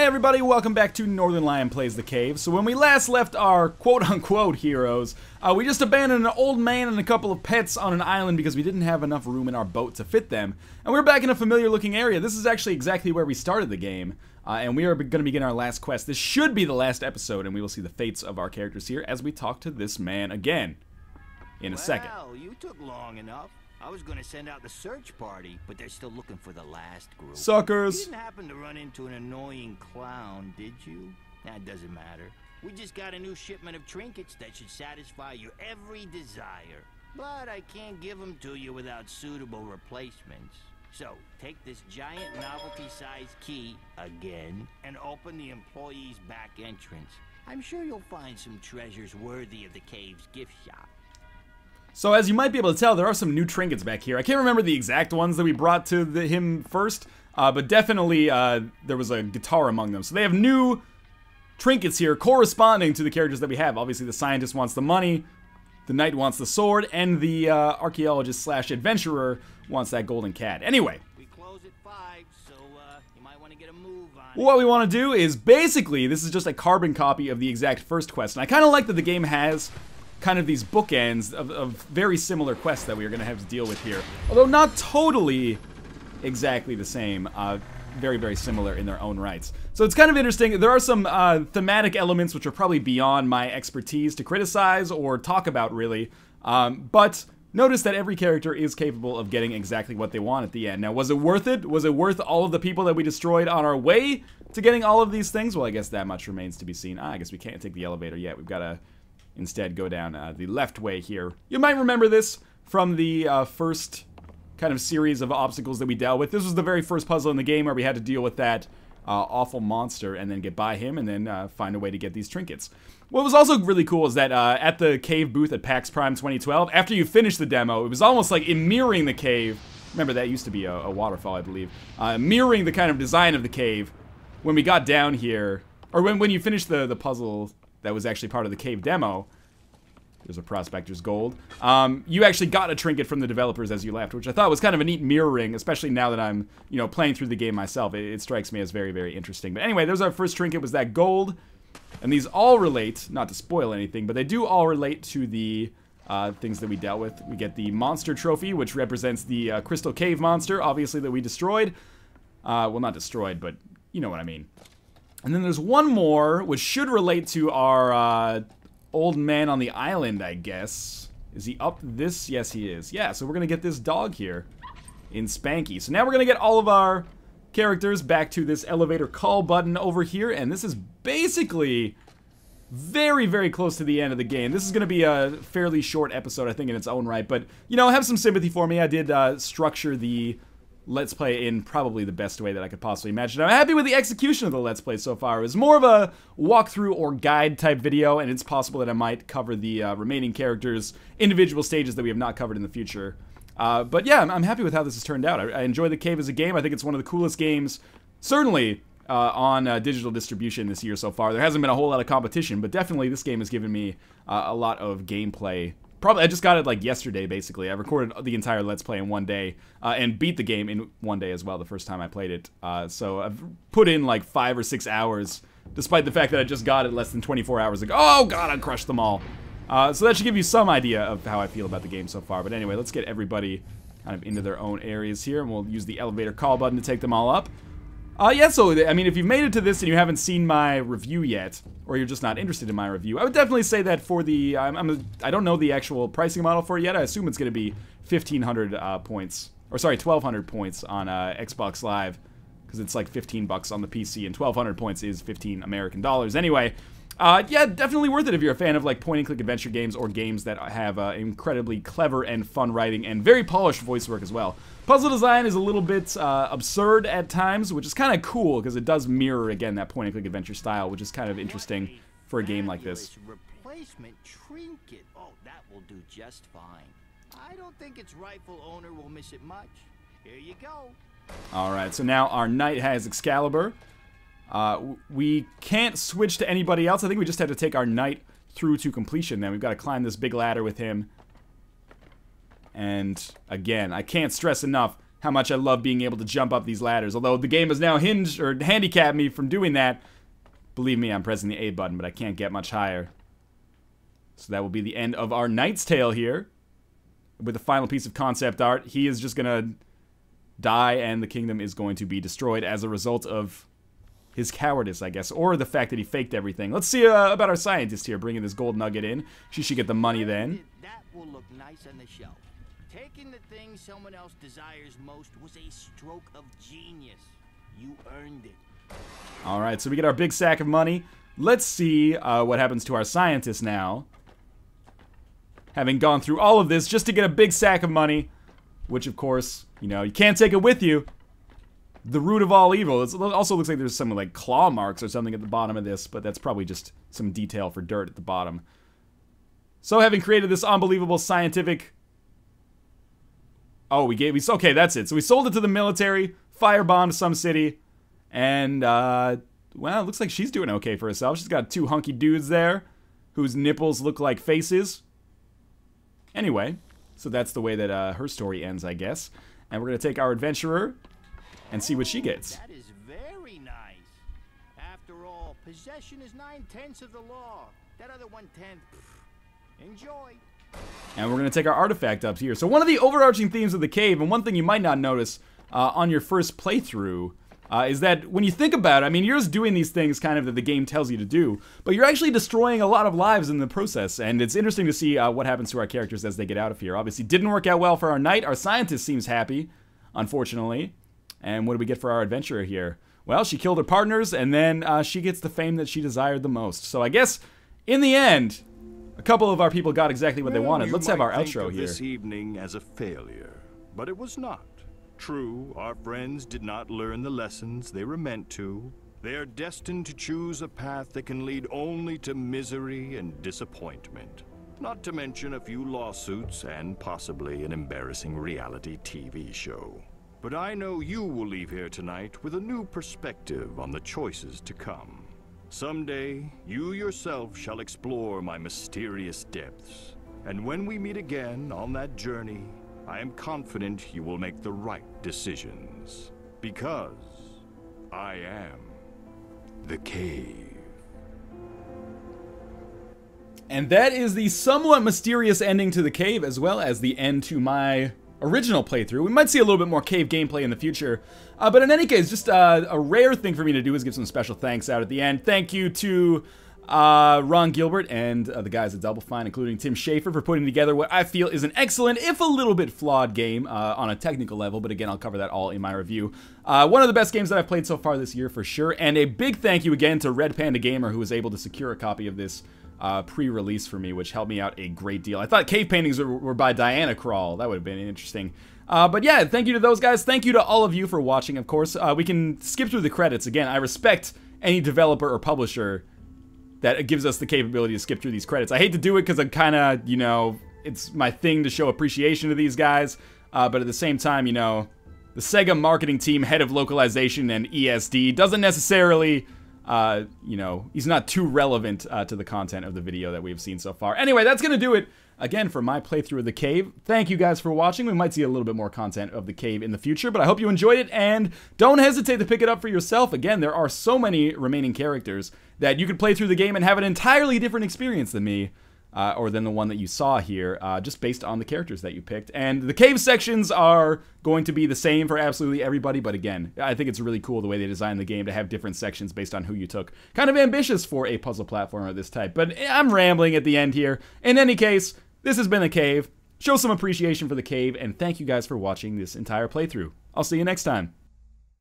Hey everybody, welcome back to Northern Lion Plays the Cave. So when we last left our quote-unquote heroes, we just abandoned an old man and a couple of pets on an island because we didn't have enough room in our boat to fit them. And we're back in a familiar looking area. This is actually exactly where we started the game. And we are going to begin our last quest. This should be the last episode, and we will see the fates of our characters here as we talk to this man again in a second. Well, you took long enough. I was going to send out the search party, but they're still looking for the last group. Suckers! You didn't happen to run into an annoying clown, did you? That doesn't matter. We just got a new shipment of trinkets that should satisfy your every desire. But I can't give them to you without suitable replacements. So, take this giant novelty-sized key, again, and open the employee's back entrance. I'm sure you'll find some treasures worthy of the cave's gift shop. So as you might be able to tell, there are some new trinkets back here. I can't remember the exact ones that we brought to him first, but definitely there was a guitar among them. So they have new trinkets here corresponding to the characters that we have. Obviously the scientist wants the money, the knight wants the sword, and the archaeologist/adventurer wants that golden cat. Anyway. We close at 5, so you might want to get a move on. What we want to do is basically, this is just a carbon copy of the exact first quest. And I kind of like that the game has kind of these bookends of very similar quests that we are going to have to deal with here. Although not totally exactly the same. Very, very similar in their own rights. So it's kind of interesting. There are some thematic elements which are probably beyond my expertise to criticize or talk about, really. But notice that every character is capable of getting exactly what they want at the end. Now, was it worth it? Was it worth all of the people that we destroyed on our way to getting all of these things? Well, I guess that much remains to be seen. I guess we can't take the elevator yet. We've got to instead go down the left way here. You might remember this from the first kind of series of obstacles that we dealt with. This was the very first puzzle in the game where we had to deal with that awful monster and then get by him and then find a way to get these trinkets. What was also really cool is that at the cave booth at PAX Prime 2012, after you finish the demo, it was almost like in mirroring the cave. Remember, that used to be a waterfall, I believe. Mirroring the kind of design of the cave. When we got down here, or when you finished the puzzle that was actually part of the cave demo. There's a prospector's gold. You actually got a trinket from the developers as you left, which I thought was kind of a neat mirroring, especially now that I'm, playing through the game myself. It strikes me as very, very interesting. But anyway, there's our first trinket, was that gold. And these all relate, not to spoil anything, but they do all relate to the things that we dealt with. We get the monster trophy, which represents the crystal cave monster, obviously, that we destroyed. Well, not destroyed, but you know what I mean. And then there's one more, which should relate to our old man on the island, I guess. Is he up this? Yes, he is. Yeah, so we're going to get this dog here in Spanky. So now we're going to get all of our characters back to this elevator call button over here. And this is basically very, very close to the end of the game. This is going to be a fairly short episode, I think, in its own right. But, have some sympathy for me. I did structure the Let's Play in probably the best way that I could possibly imagine. I'm happy with the execution of the Let's Play so far. It was more of a walkthrough or guide type video, and it's possible that I might cover the remaining characters' individual stages that we have not covered in the future. But yeah, I'm happy with how this has turned out. I enjoy the cave as a game. I think it's one of the coolest games, certainly on digital distribution this year so far. There hasn't been a whole lot of competition, but definitely this game has given me a lot of gameplay. Probably, I just got it like yesterday, basically. I recorded the entire Let's Play in one day, and beat the game in one day as well, the first time I played it. So I've put in like 5 or 6 hours, despite the fact that I just got it less than 24 hours ago. Oh god, I crushed them all. So that should give you some idea of how I feel about the game so far. But anyway, let's get everybody kind of into their own areas here, and we'll use the elevator call button to take them all up. Yeah, so, I mean, if you've made it to this and you haven't seen my review yet, or you're just not interested in my review, I would definitely say that for the, I don't know the actual pricing model for it yet. I assume it's going to be 1,500 points, or sorry, 1,200 points on Xbox Live, because it's like 15 bucks on the PC, and 1,200 points is 15 American dollars. Anyway, yeah, definitely worth it if you're a fan of like point-and-click adventure games or games that have incredibly clever and fun writing and very polished voice work as well. Puzzle design is a little bit absurd at times, which is kind of cool because it does mirror, again, that point-and-click adventure style, which is kind of interesting for a game like this. Replacement trinket. Oh, that will do just fine. I don't think its rightful owner will miss it much. Here you go. Alright, so now our knight has Excalibur. We can't switch to anybody else. I think we just have to take our knight through to completion then. We've got to climb this big ladder with him. And again, I can't stress enough how much I love being able to jump up these ladders. Although the game has now hinged or handicapped me from doing that. Believe me, I'm pressing the A button, but I can't get much higher. So that will be the end of our Knight's Tale here. With the final piece of concept art, he is just gonna die and the kingdom is going to be destroyed as a result of his cowardice, I guess, or the fact that he faked everything. Let's see about our scientist here, bringing this gold nugget in. She should get the money then. That will look nice on the shelf. Taking the thing someone else desires most was a stroke of genius. You earned it. All right, so we get our big sack of money. Let's see what happens to our scientist now. Having gone through all of this just to get a big sack of money, which, of course, you know, you can't take it with you. The root of all evil. It also looks like there's some, like, claw marks or something at the bottom of this, but that's probably just some detail for dirt at the bottom. So, having created this unbelievable scientific... Oh, okay, that's it. So we sold it to the military, firebombed some city, and, well, it looks like she's doing okay for herself. She's got 2 hunky dudes there, whose nipples look like faces. Anyway, so that's the way that her story ends, I guess. And we're going to take our adventurer and see what she gets. That is very nice. After all, possession is 9/10 of the law. That other 1/10, enjoy. And we're going to take our artifact up here. So one of the overarching themes of the cave, and one thing you might not notice on your first playthrough, is that when you think about it, I mean, you're just doing these things kind of that the game tells you to do, but you're actually destroying a lot of lives in the process, and it's interesting to see what happens to our characters as they get out of here. Obviously, didn't work out well for our knight. Our scientist seems happy, unfortunately. And what do we get for our adventurer here? Well, she killed her partners, and then she gets the fame that she desired the most. So I guess, in the end, a couple of our people got exactly what they wanted. Let's have our outro here. This evening as a failure, but it was not. True, our friends did not learn the lessons they were meant to. They are destined to choose a path that can lead only to misery and disappointment. Not to mention a few lawsuits and possibly an embarrassing reality TV show. But I know you will leave here tonight with a new perspective on the choices to come. Someday, you yourself shall explore my mysterious depths. And when we meet again on that journey, I am confident you will make the right decisions. Because I am the cave. And that is the somewhat mysterious ending to the cave, as well as the end to my original playthrough. We might see a little bit more cave gameplay in the future. But in any case, just a rare thing for me to do is give some special thanks out at the end. Thank you to Ron Gilbert and the guys at Double Fine, including Tim Schafer, for putting together what I feel is an excellent, if a little bit flawed game on a technical level. But again, I'll cover that all in my review. One of the best games that I've played so far this year for sure. And a big thank you again to Red Panda Gamer, who was able to secure a copy of this pre-release for me, which helped me out a great deal. I thought cave paintings were by Diana Krall. That would have been interesting. But yeah, thank you to those guys. Thank you to all of you for watching, of course. We can skip through the credits. Again, I respect any developer or publisher that gives us the capability to skip through these credits. I hate to do it because I'm kind of, you know, it's my thing to show appreciation to these guys. But at the same time, you know, the Sega marketing team, head of localization and ESD, doesn't necessarily... you know, he's not too relevant to the content of the video that we've seen so far. Anyway, that's going to do it, again, for my playthrough of the cave. Thank you guys for watching. We might see a little bit more content of the cave in the future, but I hope you enjoyed it, and don't hesitate to pick it up for yourself. Again, there are so many remaining characters that you could play through the game and have an entirely different experience than me, or than the one that you saw here, just based on the characters that you picked. And the cave sections are going to be the same for absolutely everybody, but again, I think it's really cool the way they designed the game to have different sections based on who you took. Kind of ambitious for a puzzle platformer of this type, but I'm rambling at the end here. In any case, this has been The Cave. Show some appreciation for The Cave, and thank you guys for watching this entire playthrough. I'll see you next time.